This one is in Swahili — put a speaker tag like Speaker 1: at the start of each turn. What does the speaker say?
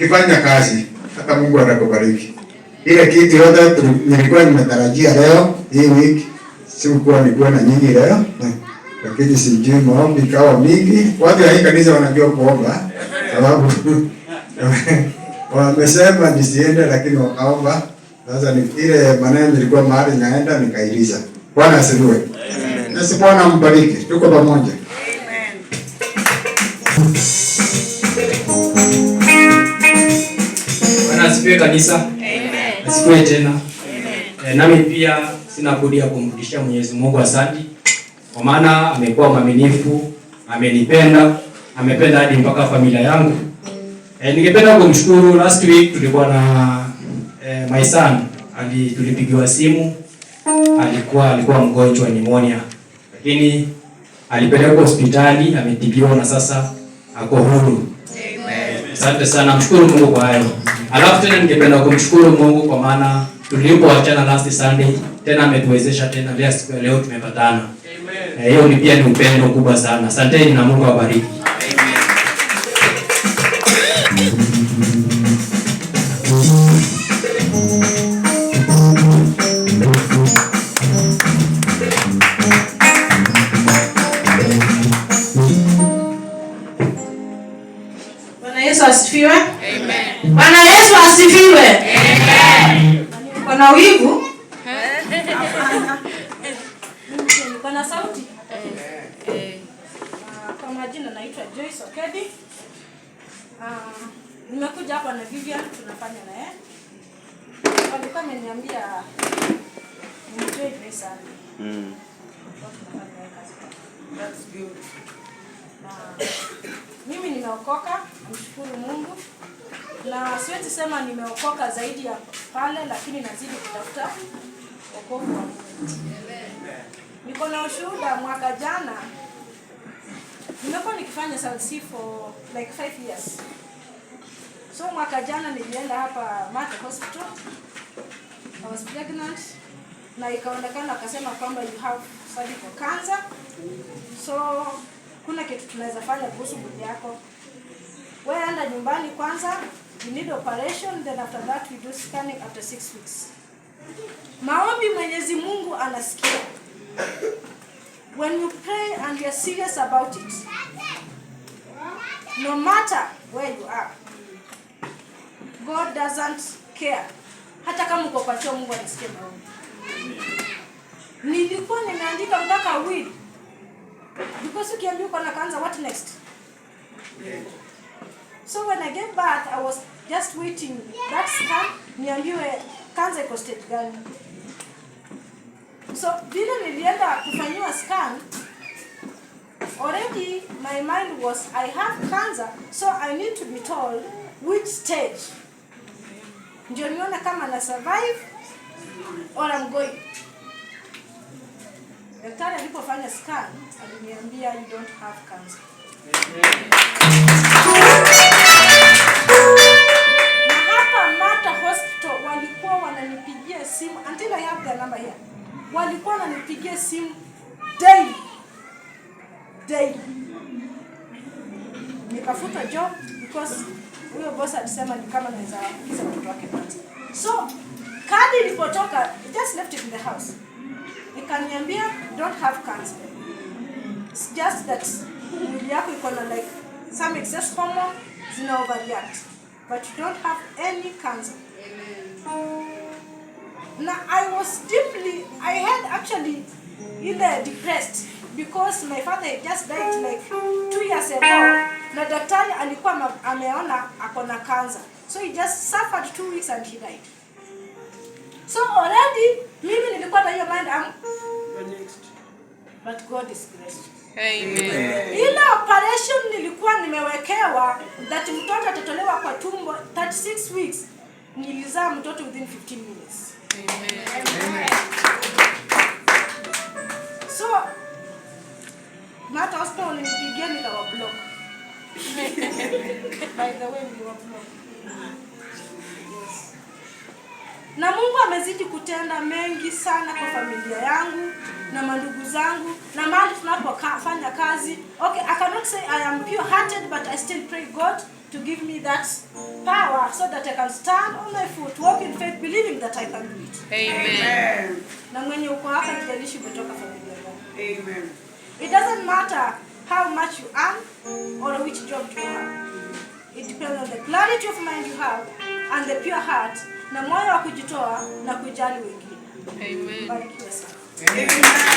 Speaker 1: ukifanya kazi hata Mungu atakubariki. Ile kitu yote nilikuwa nimetarajia leo hii wiki, sikuwa nilikuwa na nyinyi leo, lakini sijui maombi kawa mingi. Watu wa kanisa wanajua kuomba, sababu wamesema nisiende, lakini wakaomba. Sasa ni ile maneno nilikuwa mahali naenda nikailiza. Bwana asifiwe. Amen. Nasi Bwana mbariki. Tuko pamoja. Amen.
Speaker 2: Bwana asifiwe kanisa. Amen. Asifiwe tena. Amen. Nami pia sina budi ya kumrudishia Mwenyezi Mungu asante. Kwa maana amekuwa mwaminifu, amenipenda, amependa hadi mpaka familia yangu. Ningependa kumshukuru. Last week tulikuwa na my son, tulipigiwa simu, alikuwa mgonjwa pneumonia. Lakini alipelekwa hospitali, ametibiwa na sasa ako huru. Asante sana, mshukuru Mungu kwa hayo. Alafu tena ningependa kumshukuru Mungu kwa maana tulipoachana last Sunday, tena ametuwezesha tena leo tumepatana. Hiyo ni pia ni upendo kubwa sana. Asanteni na Mungu awabariki.
Speaker 3: Bwana Yesu asifiwe. Amen. Bwana Yesu asifiwe. Amen. Kuna wivu? Kuna sauti? Kwa majina naitwa Joyce Okedi. Nimekuja hapa na Vivian, tunafanya na yeye. Walikuwa wameniambia nimjoin Grace sana. That's good. Mimi nimeokoka, namshukuru Mungu. Na siwezi sema nimeokoka zaidi ya pale, lakini nazidi kutafuta wokovu wa Mungu. Niko na ushuhuda. Mwaka jana nimekuwa nikifanya SLC for like 5 years. So mwaka jana nilienda hapa Mata Hospital. I was pregnant. Na ikaonekana akasema kwamba you have cervical cancer. So kuna kitu tunaweza fanya kuhusu mwili yako. Wewe enda nyumbani kwanza, you need operation, then after that we do scanning after 6 weeks. Maombi Mwenyezi Mungu anasikia. When you pray and you are serious about it, no matter where you are, God doesn't care. Hata kama uko kwa choo, Mungu anasikia maombi. Nilikuwa nimeandika mpaka will. Because ukiambiwa uko na cancer, what next? So when I gave birth, I was just waiting that scan, niambiwe cancer iko stage gani. So vile nilienda kufanyiwa scan, already my mind was I have cancer, so I need to be told which stage. Ndio nione kama na survive or I'm going. Daktari alipofanya scan, aliniambia you don't have cancer. Na hapa Mata Hospital walikuwa wananipigia simu until I have the number here. Walikuwa wananipigia simu daily. Nikafuta job because huyo boss alisema ni kama naweza kukiza mtoto wake kwanza. So kadi ilipotoka, I just left it in the house. Nikaniambia don't have cancer. It's just that mwili yako iko na like some excess hormone zina overreact, but you don't have any cancer. Now I had actually depressed because my father had just died like 2 years ago. Na daktari alikuwa ameona akona cancer, so he just suffered 2 weeks and he died. So already mimi nilikuwa na hiyo mind next, but God is gracious. Amen. Ile operation nilikuwa nimewekewa that mtoto atatolewa kwa tumbo 36 weeks, nilizaa mtoto within 15 minutes. Amen. So Mata Hospital nilipigia nikawa block. By the way, niliwa block. Yes. Na Mungu amezidi kutenda mengi sana kwa familia yangu na mandugu zangu na mahali tunapofanya kazi. Okay, I cannot say I am pure hearted, but I still pray God to give me that power so that I can stand on my foot, walk in faith, believing that I can do it.
Speaker 4: Amen.
Speaker 3: Na mwenye uko hapa haijalishi umetoka familia gani.
Speaker 4: Amen.
Speaker 3: It doesn't matter how much you earn or which job you have. It depends on the clarity of mind you have and the pure heart, na moyo wa kujitoa na kujali wengine.
Speaker 4: Amen.
Speaker 3: Barikiwe sana.
Speaker 4: Amen.